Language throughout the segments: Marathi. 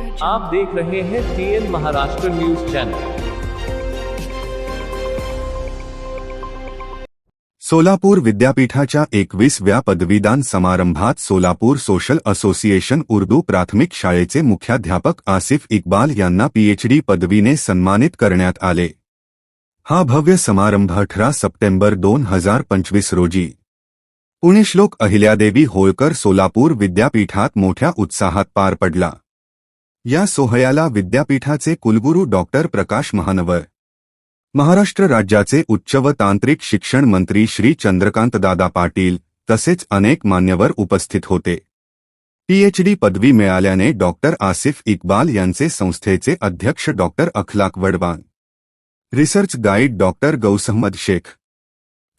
आप देख रहे हैं TN Maharashtra news channel. Solapur विद्यापीठाच्या 21व्या पदवीदान समारंभात सोलापूर सोशल असोसिएशन उर्दू प्राथमिक शाळेचे मुख्याध्यापक आसिफ इक्बाल यांना PhD पदवीने सन्मानित करण्यात आले। हा भव्य समारंभ 18 सप्टेंबर 2025 रोजी पुण्यश्लोक अहिल्यादेवी होळकर सोलापूर विद्यापीठात मोठ्या उत्साहात पार पडला। या सोहळ्याला विद्यापीठाचे कुलगुरू डॉक्टर प्रकाश महानवर, महाराष्ट्र राज्याचे उच्च व तांत्रिक शिक्षण मंत्री श्री चंद्रकांतदादा पाटील तसेच अनेक मान्यवर उपस्थित होते। PhD पदवी मिळाल्याने डॉक्टर आसिफ इक्बाल यांचे संस्थेचे अध्यक्ष डॉक्टर अखलाक Wadwan, research guide doctor गौसहमद Shaikh,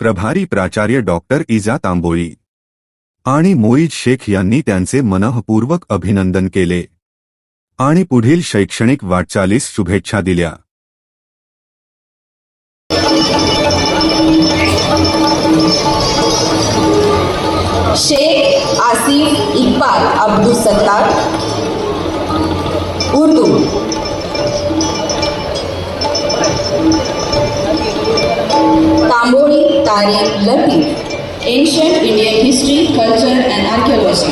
प्रभारी प्राचार्य डॉक्टर इजा तांबोळी आणि मोईज शेख यांनी त्यांचे मनःपूर्वक अभिनंदन केले आणि पुढील शैक्षणिक वाटचालीस शुभेच्छा दिल्या। शेख आसिफ इकबाल अब्दुल सत्तार, उर्दू। तांबोळी तारीख Latif, ancient Indian history, culture end archaeology.